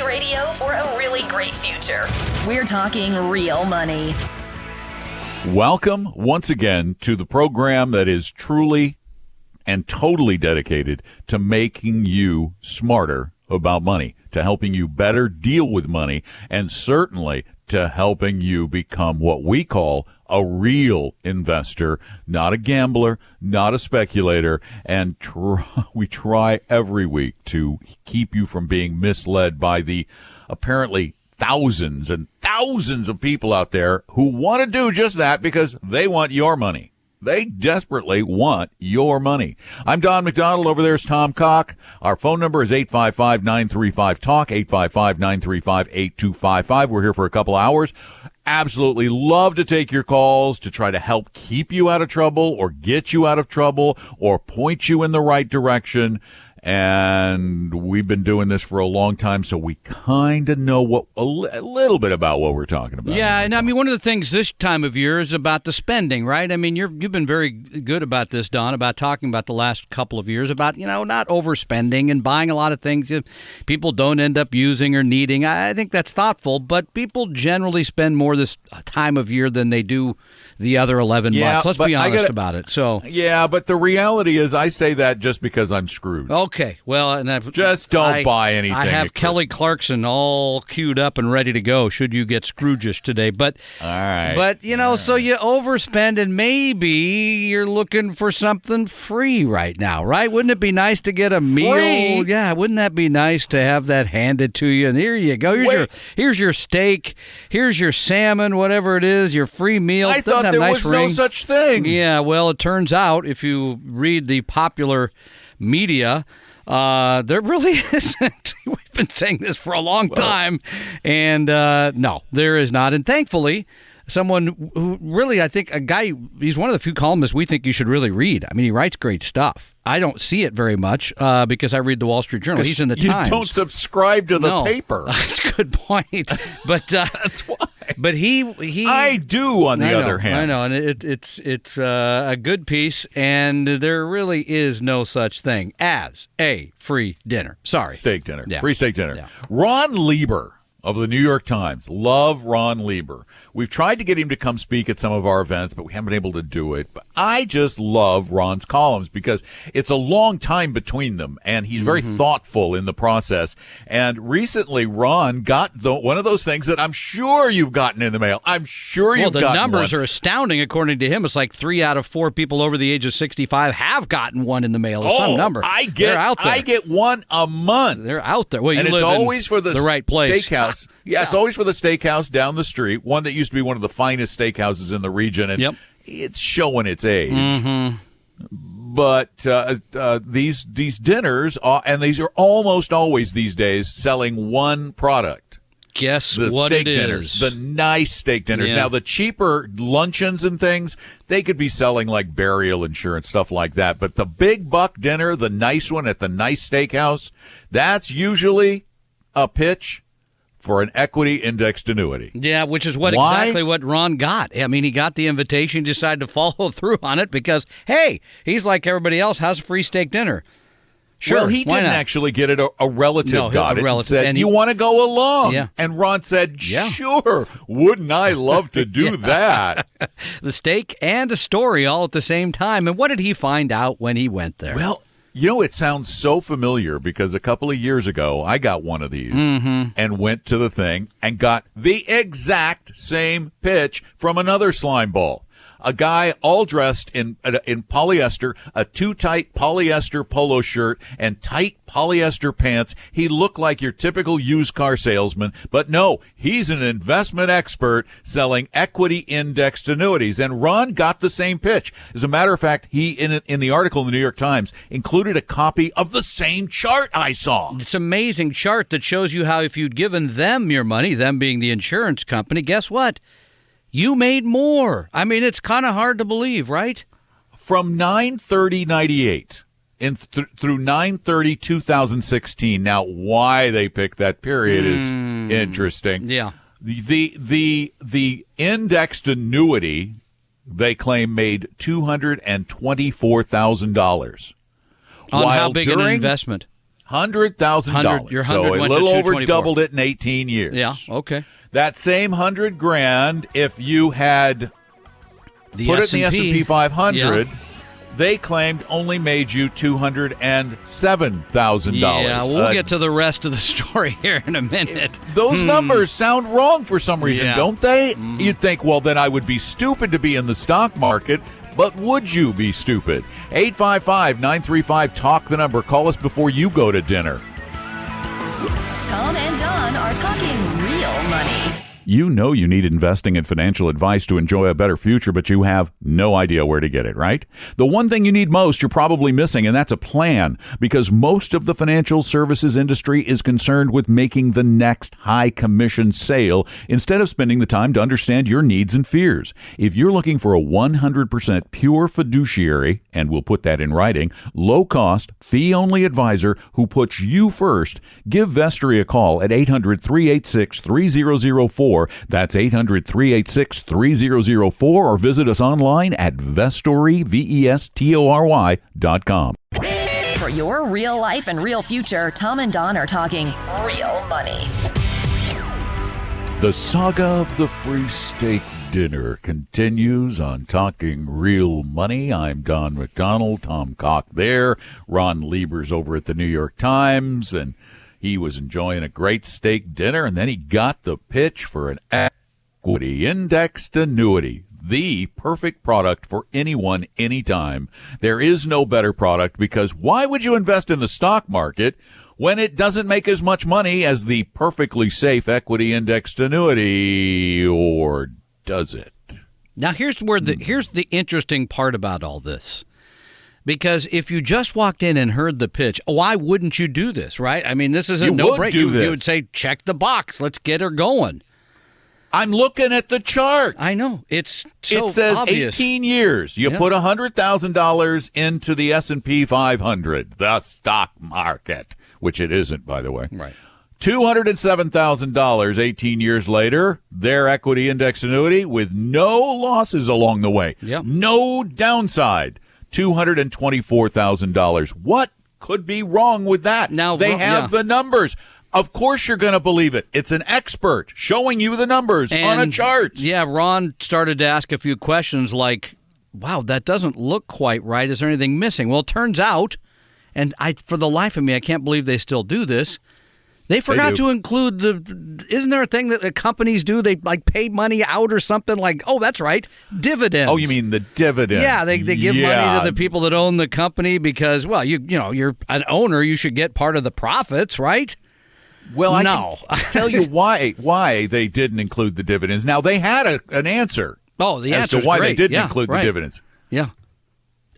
Money Radio for a really great future. We're talking real money. Welcome once again to the program that is truly and totally dedicated to making you smarter about money, to helping you better deal with money, and certainly to helping you become what we call a real investor, not a gambler, not a speculator, and we try every week to keep you from being misled by the apparently thousands and thousands of people out there who want to do just that because they want your money. They desperately want your money. I'm Don McDonald. Over there is Tom Cock. Our phone number is 855-935-TALK, 855-935-8255. We're here for a couple hours. Absolutely love to take your calls to try to help keep you out of trouble or get you out of trouble or point you in the right direction. And we've been doing this for a long time, so we kind of know a little bit about what we're talking about. Yeah, and I mean, one of the things this time of year is about the spending, right? I mean, you've been very good about this, Don, about talking about the last couple of years about, not overspending and buying a lot of things people don't end up using or needing. I think that's thoughtful, but people generally spend more this time of year than they do the other 11 months. Let's be honest about it. So yeah, but the reality is I say that just because I'm screwed. Okay, well, and don't buy anything. I have Kelly Clarkson all queued up and ready to go should you get Scroogish today. But all right, but so you overspend and maybe you're looking for something free right now, right? Wouldn't it be nice to get a meal? Free? Yeah, wouldn't that be nice to have that handed to you? And here you go. Here's your steak. Here's your salmon, whatever it is, your free meal. I thought there was no such thing. Yeah, well, it turns out if you read the popular media, there really isn't. We've been saying this for a long time, and no, there is not. And thankfully, someone who really, I think, he's one of the few columnists we think you should really read. I mean, he writes great stuff. I don't see it very much because I read the Wall Street Journal. He's in the Times. You don't subscribe to the paper. That's a good point. But that's why. But he I do, on the other hand. I know, and it's a good piece, and there really is no such thing as a free dinner. Sorry. Steak dinner. Yeah. Free steak dinner. Yeah. Ron Lieber of the New York Times. Love Ron Lieber. We've tried to get him to come speak at some of our events, but we haven't been able to do it. But I just love Ron's columns because it's a long time between them, and he's very thoughtful in the process. And recently, Ron got one of those things that I'm sure you've gotten in the mail. I'm sure you've gotten one. Well, the numbers are astounding. According to him, it's like 3 out of 4 people over the age of 65 have gotten one in the mail. It's some number. They're out there. I get one a month. They're out there. Well, and it's always for the right place. Steakhouse. Yeah, it's always for the steakhouse down the street, one that used to be one of the finest steakhouses in the region, and it's showing its age. Mm-hmm. But these dinners, and these are almost always these days selling one product. Guess the what steak it dinners, is. the nice steak dinners. Yeah. Now, the cheaper luncheons and things, they could be selling like burial insurance, stuff like that. But the big buck dinner, the nice one at the nice steakhouse, that's usually a pitch for an equity indexed annuity. Yeah, which is exactly what Ron got. I mean, he got the invitation, decided to follow through on it because, hey, he's like everybody else, has a free steak dinner. Sure, well, he didn't actually get it. A relative got it and said, you want to go along? Yeah. And Ron said, sure. Wouldn't I love to do that? The steak and a story all at the same time. And what did he find out when he went there? Well, it sounds so familiar because a couple of years ago, I got one of these and went to the thing and got the exact same pitch from another slime ball. A guy all dressed in polyester, a too-tight polyester polo shirt, and tight polyester pants. He looked like your typical used car salesman, but no, he's an investment expert selling equity-indexed annuities. And Ron got the same pitch. As a matter of fact, he, in the article in the New York Times, included a copy of the same chart I saw. It's an amazing chart that shows you how if you'd given them your money, them being the insurance company, guess what? You made more. I mean, it's kind of hard to believe, right? From 9/30/98 through 9/30/2016. Now, why they picked that period is interesting. Yeah. The indexed annuity, they claim, made $224,000. On how big an investment? $100,000. Your 100 so a went little to over 224. doubled it in 18 years. Yeah, okay. That same $100,000, if you had put it in the S&P 500, they claimed only made you $207,000. Yeah, we'll get to the rest of the story here in a minute. Those numbers sound wrong for some reason, Yeah. don't they? You'd think, well, then I would be stupid to be in the stock market. But would you be stupid? 855-935-TALK, the number. Call us before you go to dinner. Tom and Don are talking real money. You know you need investing and financial advice to enjoy a better future, but you have no idea where to get it, right? The one thing you need most, you're probably missing, and that's a plan, because most of the financial services industry is concerned with making the next high commission sale instead of spending the time to understand your needs and fears. If you're looking for a 100% pure fiduciary, and we'll put that in writing, low-cost, fee-only advisor who puts you first, give Vestory a call at 800-386-3004. That's 800-386-3004, or visit us online at Vestory, VESTORY.com. For your real life and real future, Tom and Don are talking real money. The saga of the free steak dinner continues on Talking Real Money. I'm Don McDonald, Tom Cock there, Ron Lieber's over at the New York Times, and he was enjoying a great steak dinner, and then he got the pitch for an equity indexed annuity, the perfect product for anyone, anytime. There is no better product, because why would you invest in the stock market when it doesn't make as much money as the perfectly safe equity indexed annuity, or does it? Now, here's the interesting part about all this. Because if you just walked in and heard the pitch, why wouldn't you do this, right? I mean, this is a no-brainer. You would say, check the box. Let's get her going. I'm looking at the chart. I know. It's so It says obvious. 18 years. You put $100,000 into the S&P 500, the stock market, which it isn't, by the way. Right. $207,000 18 years later, their equity index annuity with no losses along the way. Yep. No downside. $224,000. What could be wrong with that? Now, they have the numbers. Of course you're going to believe it. It's an expert showing you the numbers on a chart. Yeah, Ron started to ask a few questions like, wow, that doesn't look quite right. Is there anything missing? Well, it turns out, and for the life of me, I can't believe they still do this, they forgot to include isn't there a thing that the companies do? They like pay money out or something like, oh, that's right, dividends. Oh, you mean the dividends? Yeah, they give money to the people that own the company because, well, you know, you're an owner, you should get part of the profits, right? Well, I no. can tell you why they didn't include the dividends. Now, they had an answer. Oh, the answer as to why great. they didn't include the dividends. Yeah.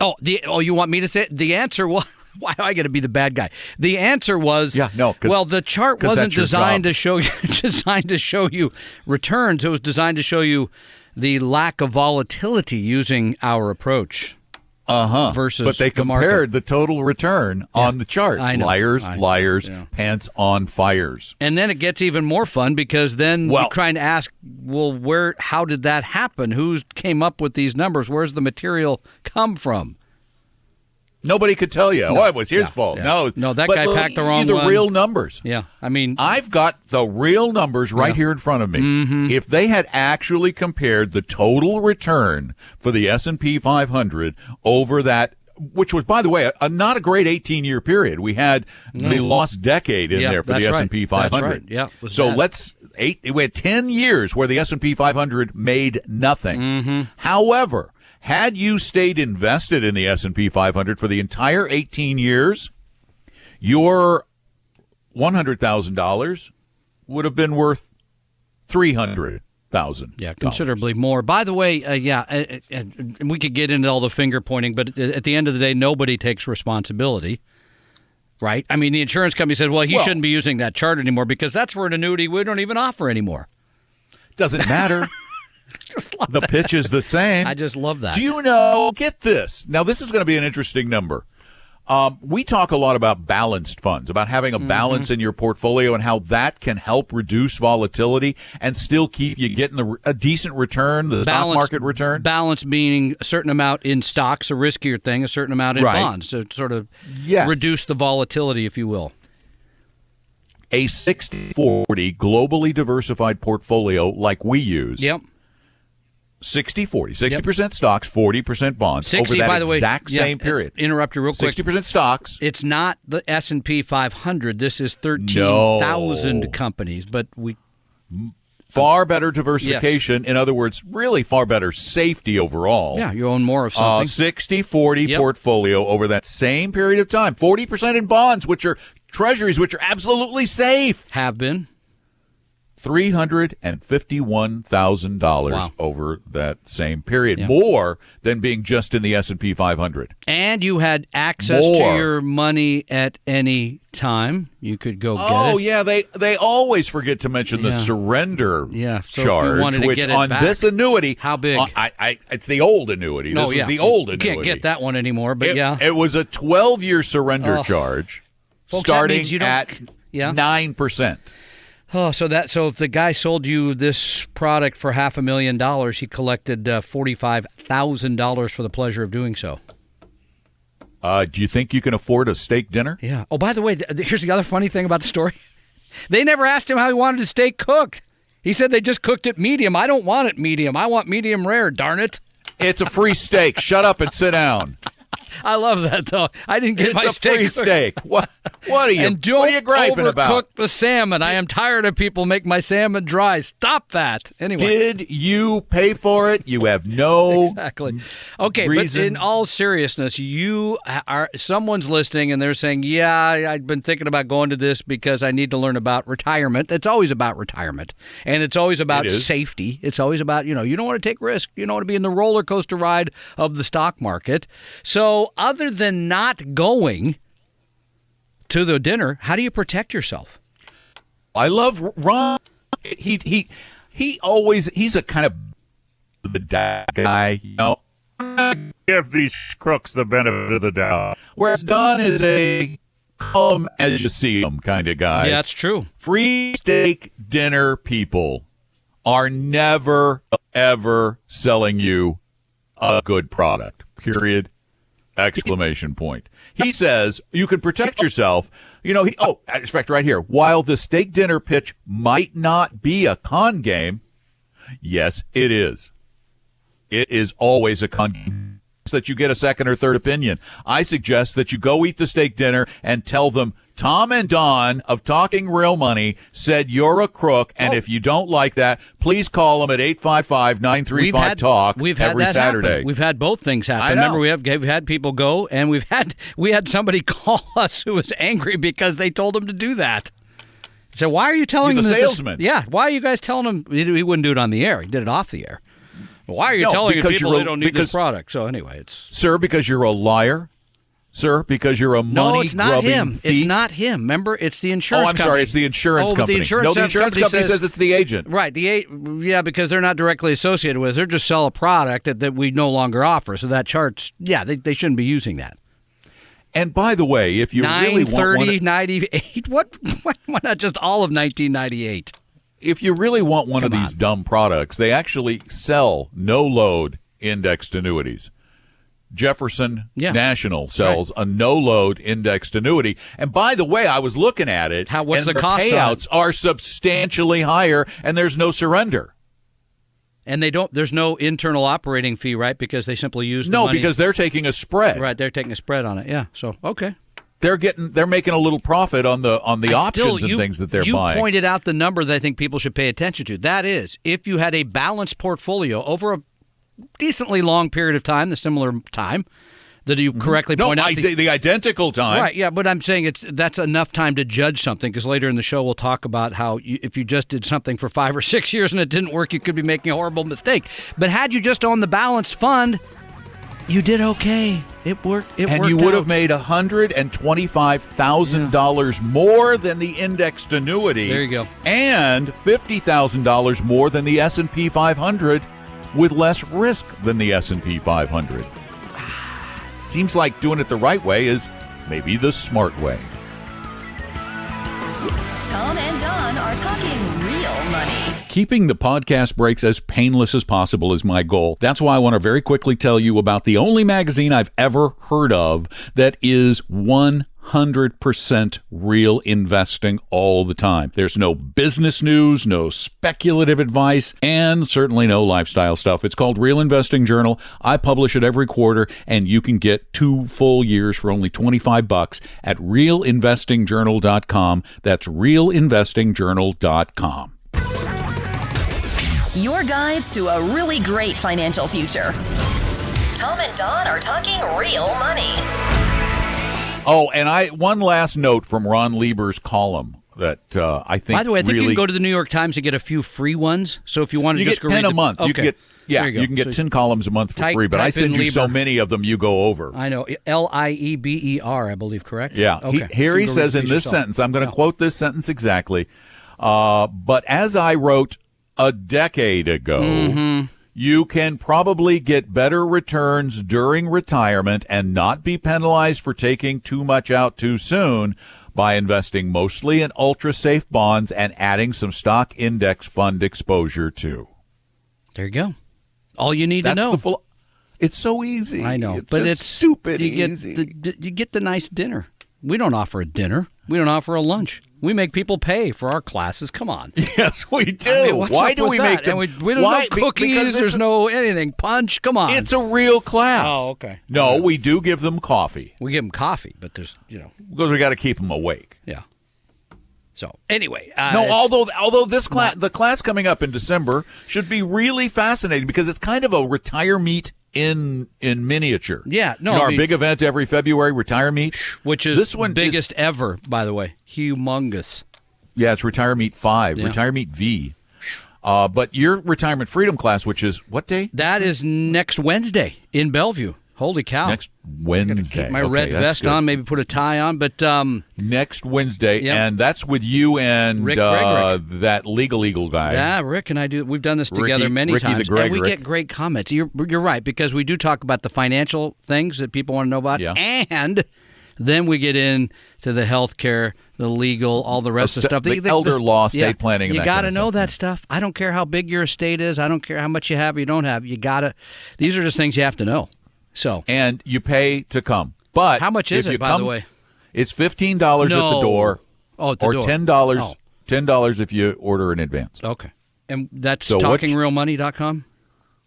Oh, you want me to say it? The answer was, why am I going to be the bad guy? The answer was, well, the chart wasn't designed to show you returns. It was designed to show you the lack of volatility using our approach. Versus but they compared the total return on the chart. I know. Liars, pants on fires. And then it gets even more fun because then you try and ask, well, how did that happen? Who came up with these numbers? Where's the material come from? Nobody could tell you. It was his fault. Yeah. No, that guy packed the wrong one. The real numbers. Yeah, I mean, I've got the real numbers right here in front of me. Mm-hmm. If they had actually compared the total return for the S&P 500 over that, which was, by the way, not a great 18-year period. We had the lost decade in there for the S&P 500. That's right. Yeah. So we had 10 years where the S&P 500 made nothing. Mm-hmm. However, had you stayed invested in the S&P 500 for the entire 18 years, your $100,000 would have been worth $300,000. Yeah, considerably more. By the way, we could get into all the finger pointing, but at the end of the day, nobody takes responsibility, right? I mean, the insurance company said, well, he shouldn't be using that chart anymore because that's for an annuity we don't even offer anymore. Doesn't matter. The pitch is the same. I just love that. Do you know, get this. Now, this is going to be an interesting number. We talk a lot about balanced funds, about having a balance in your portfolio and how that can help reduce volatility and still keep you getting a decent return, the stock market return. Balance meaning a certain amount in stocks, a riskier thing, a certain amount in bonds to sort of reduce the volatility, if you will. a 60-40 globally diversified portfolio like we use. Yep. 60-40, 60% stocks, 40% bonds 60, over that by the way, exact same period. Interrupt you real quick. 60% stocks. It's not the S&P 500. This is 13,000 companies, but we far better diversification. Yes. In other words, really far better safety overall. Yeah, you own more of something. 60-40 portfolio over that same period of time. 40% in bonds, which are treasuries, which are absolutely safe. Have been. $351,000 over that same period, more than being just in the S&P 500. And you had access to your money at any time. You could go get it. Oh, yeah, they always forget to mention the surrender charge, which on this annuity, how big? It's the old annuity. This was the old annuity. You can't get that one anymore, but it was a 12-year surrender charge, folks, starting at 9%. Oh, so if the guy sold you this product for $500,000, he collected $45,000 for the pleasure of doing so. Do you think you can afford a steak dinner? Yeah. Oh, by the way, here's the other funny thing about the story. They never asked him how he wanted his steak cooked. He said they just cooked it medium. I don't want it medium. I want medium rare, darn it. It's a free steak. Shut up and sit down. I love that, though. I didn't get my steak. It's a free steak. What are you? And don't what are you griping about? Overcook the salmon. I am tired of people make my salmon dry. Stop that. Anyway, did you pay for it? You have no Okay, reason. But in all seriousness, someone's listening and they're saying, "Yeah, I've been thinking about going to this because I need to learn about retirement." It's always about retirement, and it's always about safety. It's always about you don't want to take risk. You don't want to be in the roller coaster ride of the stock market. So, other than not going to the dinner, how do you protect yourself? I love Ron. He's a kind of the guy, Give these crooks the benefit of the doubt. Whereas Don is a come as you see him kind of guy. Yeah, that's true. Free steak dinner people are never, ever selling you a good product, period. Exclamation point. He says you can protect yourself. In fact, right here, while the steak dinner pitch might not be a con game, yes, it is. It is always a con game that you get a second or third opinion. I suggest that you go eat the steak dinner and tell them Tom and Don of Talking Real Money said you're a crook, and if you don't like that, please call them at 855-935-TALK every Saturday. Happen. We've had both things happen. Remember, we've had people go, and we had somebody call us who was angry because they told him to do that. So why are you telling them? The salesman. Why are you guys telling him? He wouldn't do it on the air. He did it off the air. Why are you telling people they don't need this product? So anyway, it's... Sir, because you're a liar. Sir, because you're a money-grubbing No, it's not him. thief. It's not him. Remember, it's the insurance company. I'm sorry, it's the insurance company. The insurance company says it's the agent. Right, because they're not directly associated with it. They're just sell a product that we no longer offer. So that charts, they shouldn't be using that. And by the way, if you really want 9/30/98, why not just all of 1998? If you really want one of these dumb products, they actually sell no-load indexed annuities. Jefferson National sells a no-load indexed annuity. And by the way, I was looking at it. What's the cost? Payouts are substantially higher, and there's no surrender. And there's no internal operating fee, right? Because they simply use the money. Because they're taking a spread. Right, they're taking a spread on it. Yeah. So, okay. They're making a little profit on the options and things that they're buying. You pointed out the number that I think people should pay attention to. That is, if you had a balanced portfolio over a decently long period of time, the similar time that you correctly point out. The identical time. Right, yeah, but I'm saying that's enough time to judge something, because later in the show we'll talk about how if you just did something for 5 or 6 years and it didn't work, you could be making a horrible mistake. But had you just owned the balanced fund, you did okay. It worked. And you would have made $125,000 more than the indexed annuity. There you go. And $50,000 more than the S&P 500 with less risk than the S&P 500. Seems like doing it the right way is maybe the smart way. Tom and Don are talking real money. Keeping the podcast breaks as painless as possible is my goal. That's why I want to very quickly tell you about the only magazine I've ever heard of that is 100% 100% real investing all the time. There's no business news, no speculative advice, and certainly no lifestyle stuff. It's called Real Investing Journal. I publish it every quarter, and you can get 2 full years for only $25 at realinvestingjournal.com. That's realinvestingjournal.com. Your guides to a really great financial future. Tom and Don are talking real money. Oh, and one last note from Ron Lieber's column that I think. By the way, I think really, you can go to the New York Times and get a few free ones. So if you want to you just get go 10 read a month. Okay. You can get you can get 10 columns a month for free. But I send you so many of them, you go over. I know Lieber, I believe, correct? Yeah. Okay. Here he says in this sentence. I'm going to quote this sentence exactly. But as I wrote a decade ago. You can probably get better returns during retirement and not be penalized for taking too much out too soon by investing mostly in ultra-safe bonds and adding some stock index fund exposure too. There you go. All you need to know. It's so easy. I know, it's but just it's stupid you easy. You get the nice dinner. We don't offer a dinner. We don't offer a lunch. We make people pay for our classes. Come on. Yes, we do. I mean, why do we that? make them? And we don't know cookies. There's no anything. Punch. Come on. It's a real class. Oh, okay. No, we do give them coffee. We give them coffee, but there's, Because we got to keep them awake. Yeah. So, anyway. No, although this class, the class coming up in December should be really fascinating because it's kind of a retire meet in miniature. Yeah, no, our big event every February, Retire Meet, which is this one biggest ever, by the way, humongous. Yeah, it's Retire Meet 5, Yeah. Retire Meet V. But your Retirement Freedom class, which is what day? That is next Wednesday in Bellevue. Holy cow! Next Wednesday. Keep my red vest on, maybe put a tie on, but next Wednesday, Yep. and that's with you and Rick Gregorick. that Legal Eagle guy. Yeah, Rick and I do. We've done this together many Ricky times, the and we Gregorick. get great comments. You're right, because we do talk about the financial things that people want to know about, Yeah. and then we get into the healthcare, the legal, all the rest of the stuff. The elder law, estate planning, and you that got kind to of know stuff. that stuff. I don't care how big your estate is. I don't care how much you have or you don't have. You got to. These are just things you have to know. So, And you pay to come. But how much is if you it, by come, the way? It's $15 at the No. door. Oh, at the or door. $10. Oh. $10 if you order in advance. Okay. And that's So talkingrealmoney.com?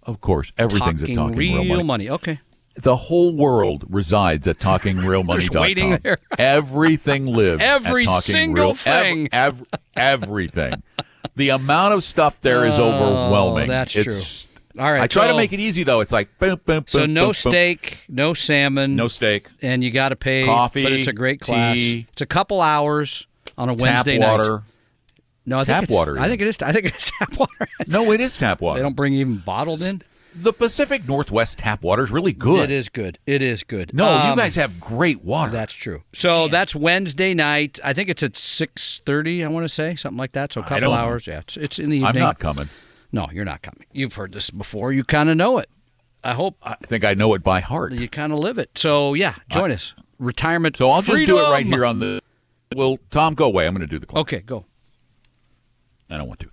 Of course, everything's at Talking Real Money. Okay. The whole world resides at TalkingRealMoney.com. Just waiting there. Everything lives Every at Talking single Real, thing. everything. The amount of stuff there is overwhelming. That's It's- true. All right. I try to so- make it easy, though. It's like boom, boom, boom. So no boom, boom. steak, no salmon, No steak. and you got to pay Coffee, But it's a great class. tea, It's a couple hours on a Tap Wednesday water. night. No, I think Tap it's, water, I think it is. I think it's tap water. No, it is tap water. They don't bring even bottled in. The Pacific Northwest tap water is really good. It is good. It is good. No, you guys have great water. That's true. So that's Wednesday night. I think it's at 6:30. I want to say something like that. So a I couple don't know. hours. Yeah, it's in the evening. I'm not coming. No, you're not coming. You've heard this before. You kind of know it. I hope I think I know it by heart. you kind of live it. So yeah, join us. Retirement. So I'll just do it right freedom. here on the. Well, Tom, go away. I'm going to do the clock. Okay, go. I don't want to.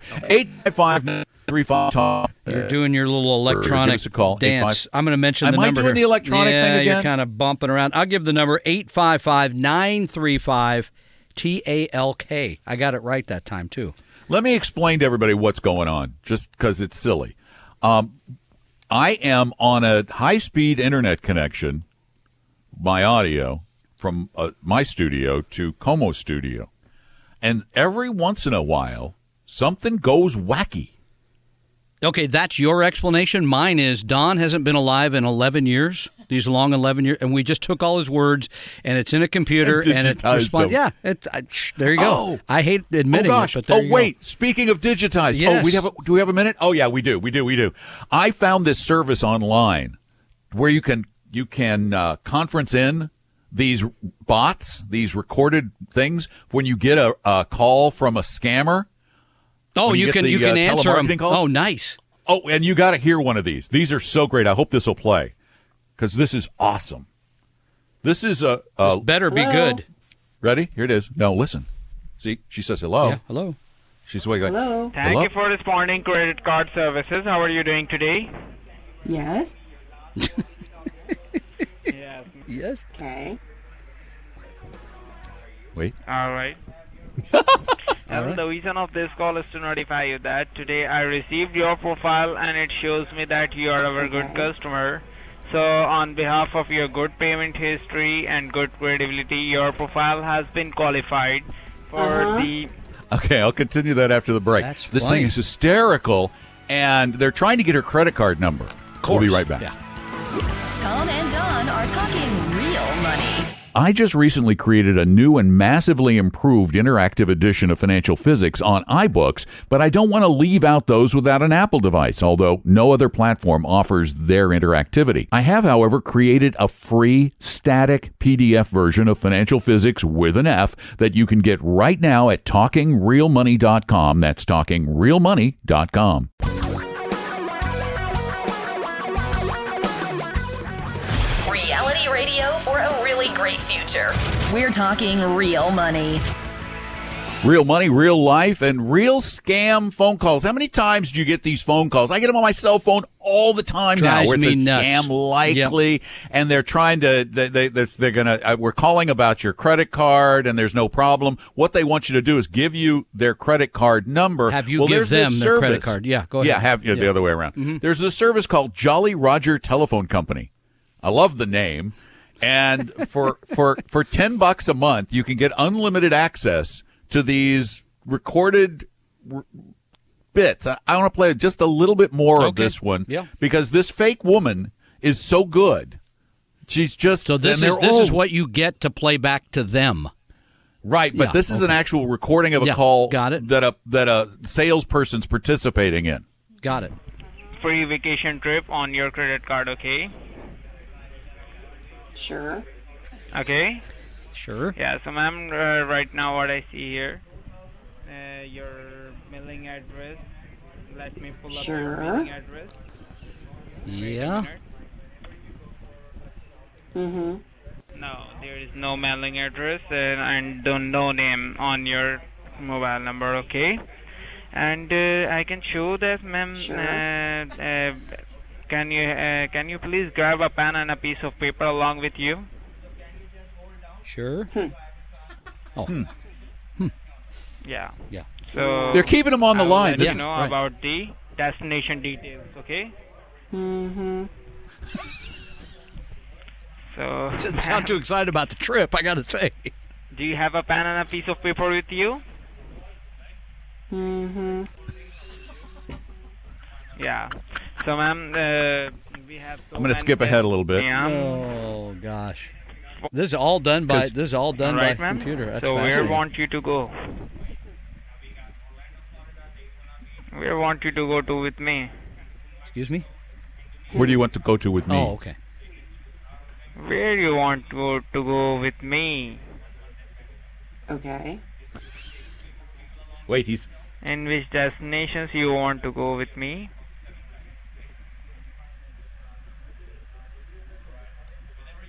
855-935-TOM. You're doing your little electronic give us a call. dance. I'm going to mention Am the I number. doing here. the electronic yeah, thing again? You're kind of bumping around. I'll give the number 855-935-TALK. I got it right that time too. Let me explain to everybody what's going on, just because it's silly. I am on a high-speed internet connection, my audio, from my studio to Como studio. And every once in a while, something goes wacky. Okay, that's your explanation. Mine is Don hasn't been alive in 11 years. These long 11 years, and we just took all his words, and it's in a computer, and it digitized responds. them. Yeah, there you go. Oh. I hate admitting Oh gosh! it, but there you go. Wait. Speaking of digitized, Yes. do we have a minute? Oh yeah, we do. I found this service online where you can conference in these bots, these recorded things when you get a call from a scammer. Oh, when you get can the, answer them. telemarketing calls. Oh, nice. Oh, and you got to hear one of these. These are so great. I hope this will play because this is awesome. This is a This better be good. ready. Here it is. No, listen. See, she says hello. Yeah, hello. She's like, hello. Thank you for responding credit card services. How are you doing today? Yes. Yes. Yes. Okay. Wait. All right. Well, the reason of this call is to notify you that today I received your profile and it shows me that you are our good customer. So on behalf of your good payment history and good credibility, your profile has been qualified for the... Okay, I'll continue that after the break. That's this funny. thing is hysterical, and they're trying to get her credit card number. We'll be right back. Yeah. Tom and Don are talking real money. I just recently created a new and massively improved interactive edition of Financial Physics on iBooks, but I don't want to leave out those without an Apple device, although no other platform offers their interactivity. I have, however, created a free static PDF version of Financial Physics with an F that you can get right now at talkingrealmoney.com. That's talkingrealmoney.com. Reality radio for a really great future. We're talking real money. Real money, real life, and real scam phone calls. How many times do you get these phone calls? I get them on my cell phone all the time Drives now, where it's me a nuts. scam likely, and they're trying to. They're gonna. We're calling about your credit card, and there's no problem. What they want you to do is give you their credit card number. Have you well, give there's this them their credit service. card. Yeah, go ahead. Yeah, have the other way around. There's a service called Jolly Roger Telephone Company. I love the name. And for $10 a month, you can get unlimited access to these recorded bits. I want to play just a little bit more of this one because this fake woman is so good. She's just So this is what you get to play back to them. Right, but this is an actual recording of a call got it. that a salesperson's participating in. Got it. free vacation trip on your credit card, okay? Sure. Okay? Sure. Yeah, so ma'am, right now what I see here, your mailing address, let me pull up your mailing address. Yeah. Mm-hmm. No, there is no mailing address and no name on your mobile number, okay? And I can show that, ma'am. Sure. Can you please grab a pen and a piece of paper along with you? Sure. Yeah. Yeah. So They're keeping them on the I'll line. Let This you is know right. about the destination details, okay? Mm-hmm. So, Doesn't sound too excited about the trip, I got to say. do you have a pen and a piece of paper with you? Mm-hmm. Yeah. So, ma'am, we have. I'm going to skip ahead a little bit. Oh gosh. This is all done by Right, ma'am? computer. That's so where fascinating. want you to go? Where want you to go to with me? Excuse me? Where do you want to go to with me? Oh, okay. Where you want to go with me? Okay. Wait, he's... In which destinations you want to go with me?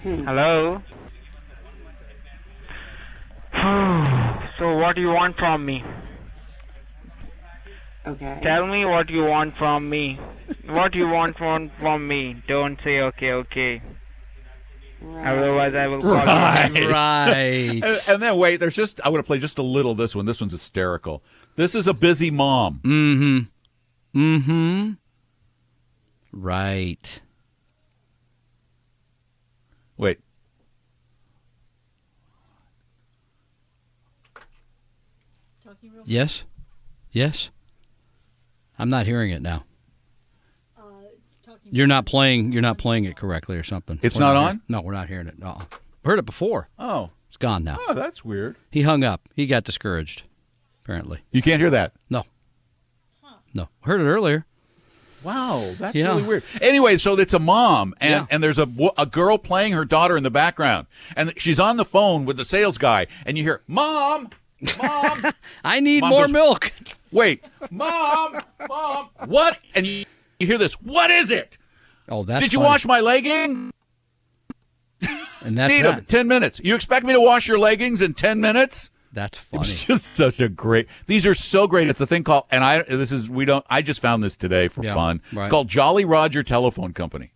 Hello? So what do you want from me? Okay. Tell me what you want from me. What you want from me. Don't say okay. Right. Otherwise I will call you. Right. And then wait, I want to play just a little of this one. This one's hysterical. This is a busy mom. Mm-hmm. Mm-hmm. Right. Wait. Yes? Yes? I'm not hearing it now. You're not playing it correctly or something. It's We're not hearing- on? No, we're not hearing it. No. Heard it before. Oh. It's gone now. Oh, that's weird. He hung up. He got discouraged, apparently. You can't hear that. No. No. Heard it earlier. Wow, that's Yeah. really weird. Anyway, so it's a mom, and, Yeah. and there's a girl playing her daughter in the background, and she's on the phone with the sales guy, and you hear, Mom, Mom, I need Mom more goes- milk. wait, Mom, what? And you hear this, what is it? Oh, that's Did you funny. wash my leggings? And that's Need 'em. not. 10 minutes. You expect me to wash your leggings in 10 minutes? That's It's funny. just such a great. These are so great. It's a thing called, and I just found this today for Yeah, fun. right. It's called Jolly Roger Telephone Company.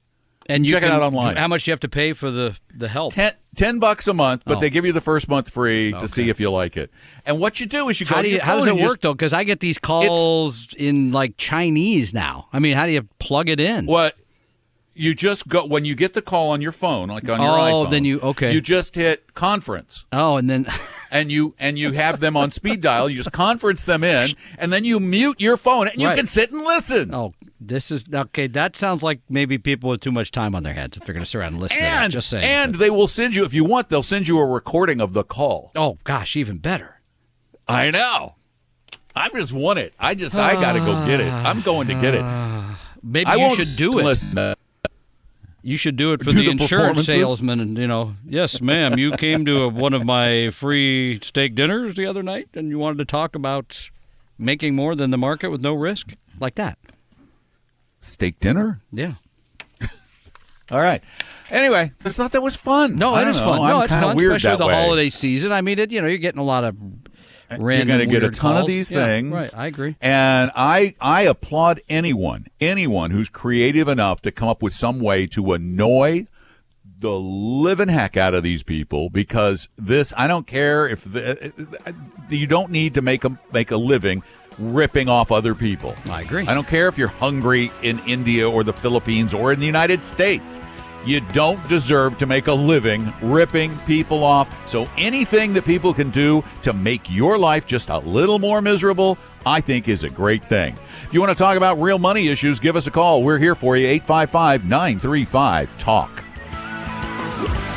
And you check it out online. How much do you have to pay for the help? $10 a month, but Oh. they give you the first month free to see if you like it. And what you do is you go How to your how does phone it and work though? Because I get these calls in like Chinese now. I mean, how do you plug it in? What you just go when you get the call on your phone, like on your Oh, iPhone. then you just hit conference. Oh, and then And you have them on speed dial. You just conference them in, and then you mute your phone, and you Right. can sit and listen. oh, this is okay. That sounds like maybe people with too much time on their hands if they're going to sit around and listen to that. Just saying. And they will send you, if you want, they'll send you a recording of the call. Oh gosh, even better. I know. I just want it. I got to go get it. I'm going to get it. Maybe I you won't should do it. listen. You should do it for Do the the insurance performances? salesman. And, yes, ma'am, you came to one of my free steak dinners the other night and you wanted to talk about making more than the market with no risk? Like that. Steak dinner? Yeah. All right. Anyway, I thought that was fun. No, I it don't is know. fun. I'm No, it's kinda fun, weird especially that the way. holiday season. I mean, you're getting a lot of You're random going to get a weird ton calls. of these Yeah, things. right, I agree. And I applaud anyone who's creative enough to come up with some way to annoy the living heck out of these people, because I don't care if you don't need to make a living ripping off other people. I agree. I don't care if you're hungry in India or the Philippines or in the United States. You don't deserve to make a living ripping people off. So anything that people can do to make your life just a little more miserable, I think is a great thing. If you want to talk about real money issues, give us a call. We're here for you, 855-935-TALK.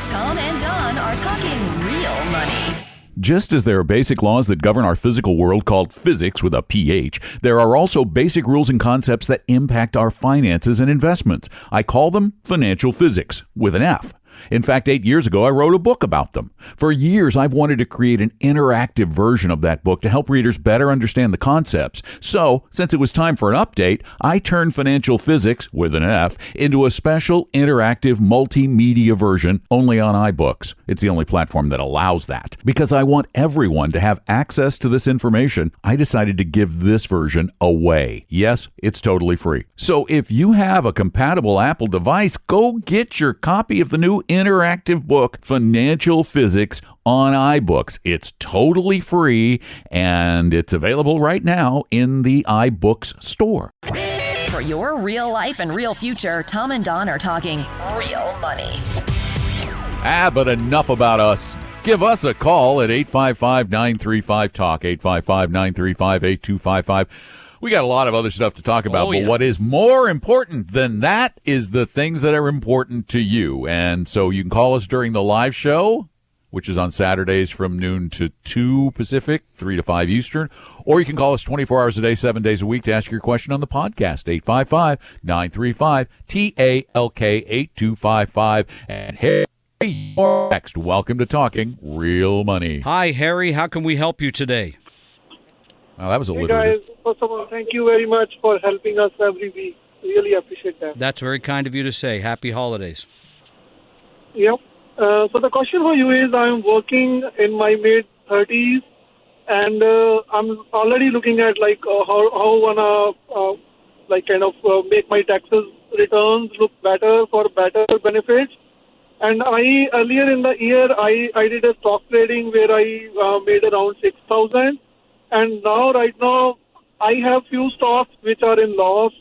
Tom and Don are talking real money. Just as there are basic laws that govern our physical world called physics with a PH, there are also basic rules and concepts that impact our finances and investments. I call them financial physics with an F. In fact, 8 years ago, I wrote a book about them. For years, I've wanted to create an interactive version of that book to help readers better understand the concepts. So, since it was time for an update, I turned financial physics, with an F, into a special interactive multimedia version only on iBooks. It's the only platform that allows that. Because I want everyone to have access to this information, I decided to give this version away. Yes, it's totally free. So if you have a compatible Apple device, go get your copy of the new interactive book, Financial Physics, on iBooks. It's totally free, and it's available right now in the iBooks store. For your real life and real future, Tom and Don are talking real money. But enough about us. Give us a call at 855-935-TALK, 855-935-8255. We got a lot of other stuff to talk about, but what is more important than that is the things that are important to you. And so you can call us during the live show, which is on Saturdays from noon to 2 Pacific, 3 to 5 Eastern, or you can call us 24 hours a day, 7 days a week to ask your question on the podcast, 855-935-TALK, 8255. And Harry, you're next. Welcome to Talking Real Money. Hi, Harry. How can we help you today? Well, that was a Hey little guys, first of all, thank you very much for helping us every week. Really appreciate that. That's very kind of you to say. Happy holidays. Yep. So the question for you is, I'm working in my mid-30s, and I'm already looking at how wanna make my taxes returns look better for better benefits. And I earlier in the year I did a stock trading where I made around 6,000. And right now, I have few stocks which are in loss,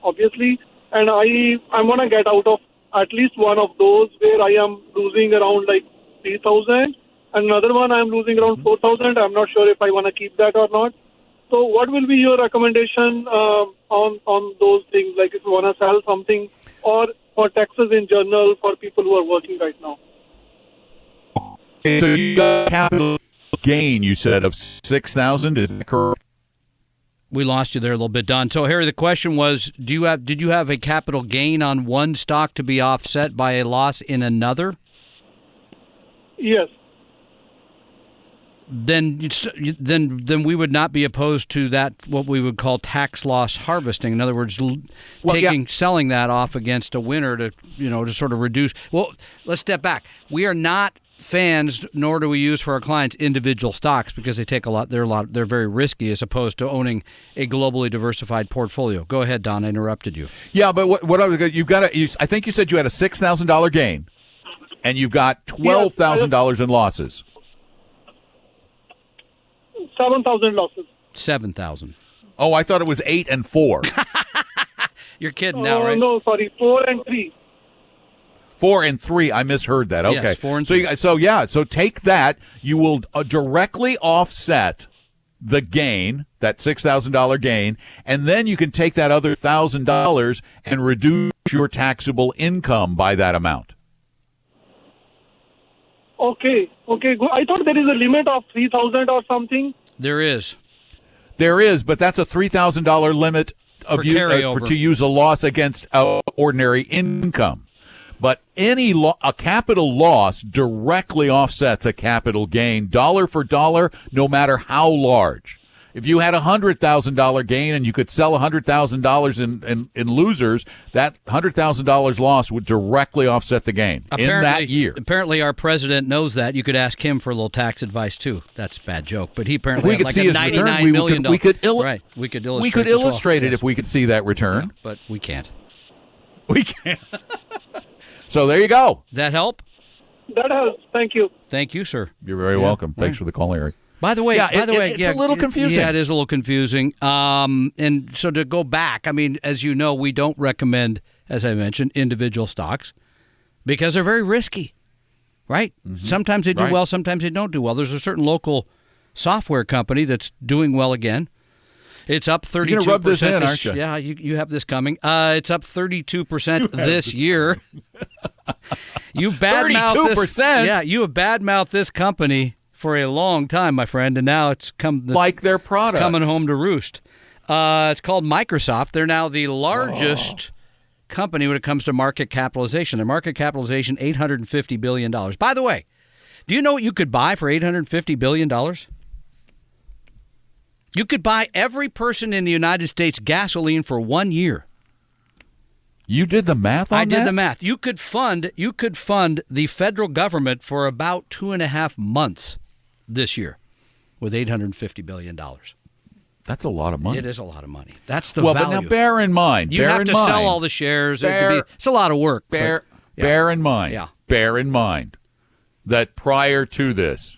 obviously, and I'm gonna get out of at least one of those where I am losing around 3,000. Another one I'm losing around 4,000. I'm not sure if I wanna keep that or not. So, what will be your recommendation on those things? Like if you wanna sell something, or for taxes in general for people who are working right now. So you got capital gain, you said, of 6,000. Is that correct? We lost you there a little bit, Don. So, Harry, the question was, did you have a capital gain on one stock to be offset by a loss in another? Yes. Then we would not be opposed to that, what we would call tax loss harvesting. In other words, selling that off against a winner to sort of reduce. Well, let's step back. We are not fans, nor do we use for our clients individual stocks because they take a lot. They're very risky as opposed to owning a globally diversified portfolio. Go ahead, Don. I interrupted you. Yeah, but what I was you've got I think you said you had a $6,000 gain, and you've got $12,000 in losses. 7,000 losses. 7,000. Oh, I thought it was 8 and 4. You're kidding now, right? No, sorry, 4 and 3. 4 and 3. I misheard that. Okay. Yes, 4 and 3. So take that. You will directly offset the gain, that $6,000 gain, and then you can take that other $1,000 and reduce your taxable income by that amount. Okay. I thought there is a limit of 3,000 or something. There is. There is, but that's a $3,000 limit of to use a loss against ordinary income. But a capital loss directly offsets a capital gain, dollar for dollar, no matter how large. If you had a $100,000 gain and you could sell $100,000 in losers, that $100,000 loss would directly offset the gain in that year. Apparently, our president knows that. You could ask him for a little tax advice too. That's a bad joke, but he apparently had like a $99 million. We could illustrate it if we could see that return, yeah, but we can't. We can't. So there you go. That help? That helps. Thank you. Thank you, sir. You're very welcome. Thanks for the call, Larry. By the way, it's a little confusing. Yeah, it is a little confusing. And so to go back, I mean, as you know, we don't recommend, as I mentioned, individual stocks because they're very risky, right? Mm-hmm. Sometimes they do well, sometimes they don't do well. There's a certain local software company that's doing well again. It's up 32%. You're going to rub this in, aren't you? Yeah, you have this coming. It's up 32% this year. You've badmouthed 32%? Yeah, you have badmouthed this company for a long time, my friend, and now it's like their product coming home to roost. It's called Microsoft. They're now the largest company when it comes to market capitalization. Their market capitalization, $850 billion. By the way, do you know what you could buy for $850 billion? You could buy every person in the United States gasoline for 1 year. You did the math on that? I did the math. You could fund the federal government for about 2.5 months this year with $850 billion. That's a lot of money. It is a lot of money. That's the value. But now bear in mind. You have to sell all the shares. It's a lot of work. Bear in mind. Yeah. Bear in mind that prior to this,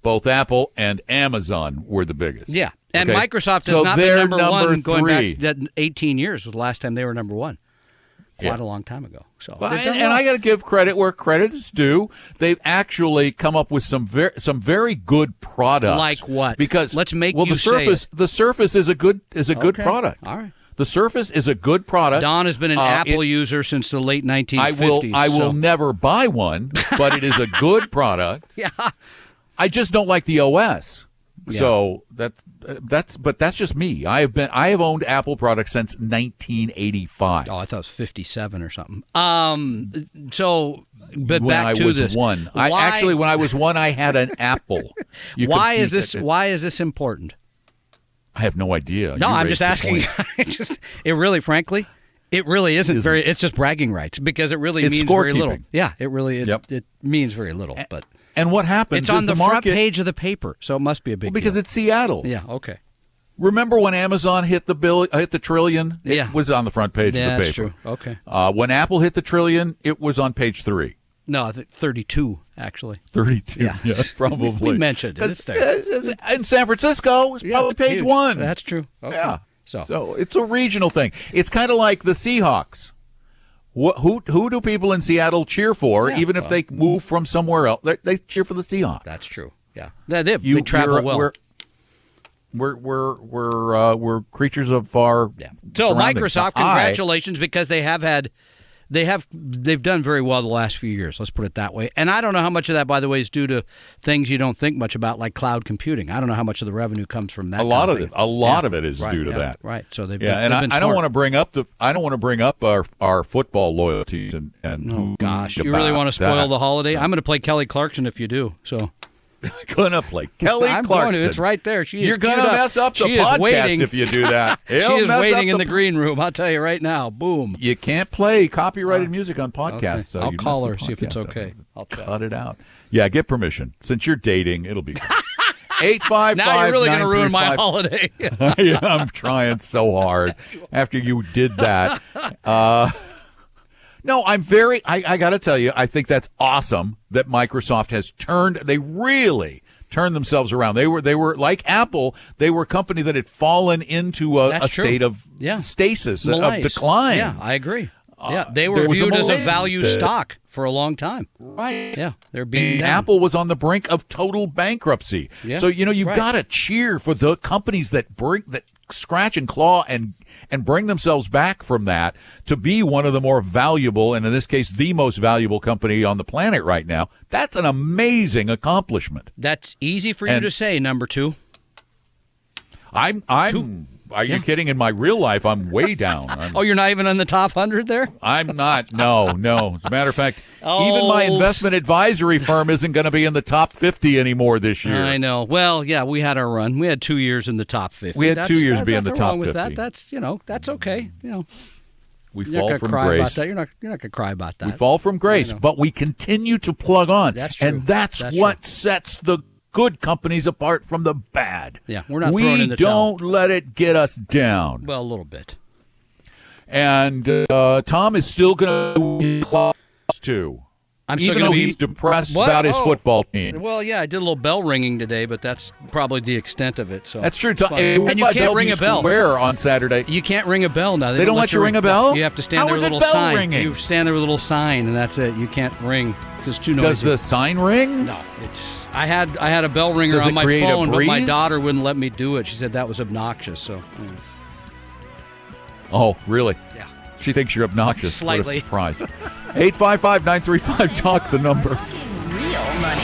both Apple and Amazon were the biggest. Yeah. And okay? Microsoft has not been number one going three. back 18 years was the last time they were number one. Quite a long time ago. So, and I got to give credit where credit is due. They've actually come up with some very good products. Like what? Because the Surface is a good product. All right. The Surface is a good product. Don has been an Apple user since the late 1950s. I will never buy one, but it is a good product. Yeah. I just don't like the OS. Yeah. So that's just me. I have owned Apple products since 1985. Oh, I thought it was 57 or something. But when back I to was this. When I was one, I had an Apple. Why is this important? I have no idea. No, I'm just asking. It really isn't very. It's just bragging rights because it really means very little. Yeah, it really it means very little. But and what happens? It's on the front page of the paper, so it must be a big deal. Because it's Seattle. Yeah. Okay. Remember when Amazon hit the trillion? It was on the front page of the paper. That's true. Okay. When Apple hit the trillion, it was on page 3. No, I think 32 actually. 32. Yeah, probably. We mentioned it. It's there. In San Francisco, it's probably page 1. That's true. Okay. Yeah. So it's a regional thing. It's kind of like the Seahawks. Who do people in Seattle cheer for? Even if they move from somewhere else, they cheer for the Seahawks. That's true. Yeah, they travel well. We're creatures of our So Microsoft, congratulations, because they've done very well the last few years. Let's put it that way. And I don't know how much of that, by the way, is due to things you don't think much about, like cloud computing. I don't know how much of the revenue comes from that. A lot of it is due to that. Right. So they've I don't want to bring up our football loyalties and oh gosh, you really want to spoil the holiday? So. I'm going to play Kelly Clarkson if you do. So. Gonna play Kelly Clarkson. It's right there. You're gonna mess up the podcast if you do that. She is waiting in the green room. I'll tell you right now. Boom. You can't play copyrighted music on podcasts. Okay. So I'll call her, see if it's okay. I'll cut it out. Yeah, get permission. Since you're dating, it'll be fun. 855 Now you're really going to ruin my holiday. I'm trying so hard after you did that. No, I got to tell you, I think that's awesome that Microsoft has really turned themselves around. They were like Apple. They were a company that had fallen into a state of stasis, Malaise. of decline. Yeah, I agree. They were viewed as a value stock for a long time. Right. Yeah, they're being down. Apple was on the brink of total bankruptcy. Yeah. So, you've got to cheer for the companies that scratch and claw and bring themselves back from that to be one of the more valuable, and in this case, the most valuable company on the planet right now. That's an amazing accomplishment. That's easy for you to say, number two. Are you kidding? In my real life, I'm way down. You're not even in the top 100 there? I'm not. No. As a matter of fact, even my investment advisory firm isn't going to be in the top 50 anymore this year. I know. Well, yeah, we had our run. We had 2 years in the top 50. We had 2 years being in the top 50. That. That's okay. We You're fall not from cry grace. About that. You're not going to cry about that. We fall from grace, but we continue to plug on. That's true. And that's what sets the good companies apart from the bad. Yeah, we're not throwing in the towel. We don't let it get us down. Well, a little bit. And Tom is still going to be close too. Even though he's depressed about his football team. Well, yeah, I did a little bell ringing today, but that's probably the extent of it. So that's true. And you can't ring a bell. Where on Saturday? You can't ring a bell now. They don't let you ring a bell? You have to stand there with a little sign. Ringing? You stand there with a little sign, and that's it. You can't ring. It's too noisy. Does the sign ring? No, I had a bell ringer on my phone, but my daughter wouldn't let me do it. She said that was obnoxious. So. Oh, really? Yeah. She thinks you're obnoxious. Slightly. What a surprise. 855-935-TALK, the number. Talking real money.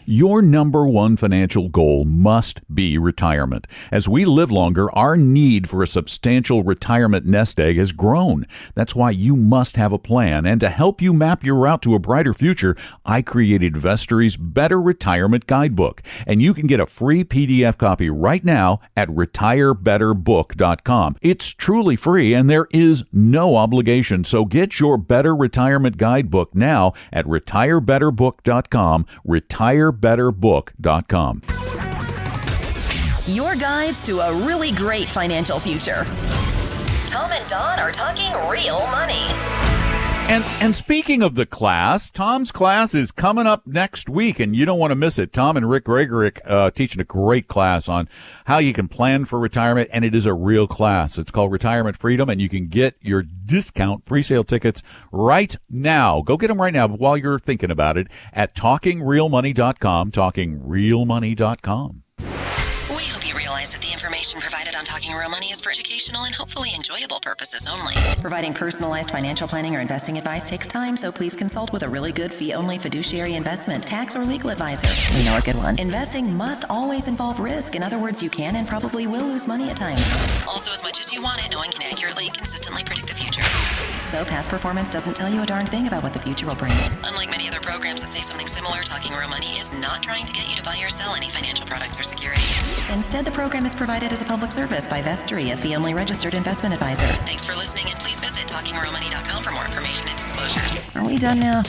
Your number one financial goal must be retirement. As we live longer, our need for a substantial retirement nest egg has grown. That's why you must have a plan. And to help you map your route to a brighter future, I created Vestory's Better Retirement Guidebook. And you can get a free PDF copy right now at retirebetterbook.com. It's truly free and there is no obligation. So get your Better Retirement Guidebook now at retirebetterbook.com. retirebetterbook.com. Your guides to a really great financial future. Tom and Don are talking real money. And speaking of the class, Tom's class is coming up next week, and you don't want to miss it. Tom and Rick Gregorick teaching a great class on how you can plan for retirement, and it is a real class. It's called Retirement Freedom, and you can get your discount pre-sale tickets right now. Go get them right now while you're thinking about it at TalkingRealMoney.com, TalkingRealMoney.com. We hope you realize that the information provided on Talking Real Money is for educational and hopefully enjoyable purposes only. Providing personalized financial planning or investing advice takes time, so please consult with a really good fee-only fiduciary investment, tax, or legal advisor. We know a good one. Investing must always involve risk. In other words, you can and probably will lose money at times. Also, as much as you want it, no one can accurately, consistently predict the future. So past performance doesn't tell you a darn thing about what the future will bring. Unlike many other programs that say something similar, Talking Real Money is not trying to get you to buy or sell any financial products or securities. Instead, the program is provided as a public service by Vestory, a fee-only registered investment advisor. Thanks for listening, and please visit TalkingRealMoney.com for more information and disclosures. Are we done now?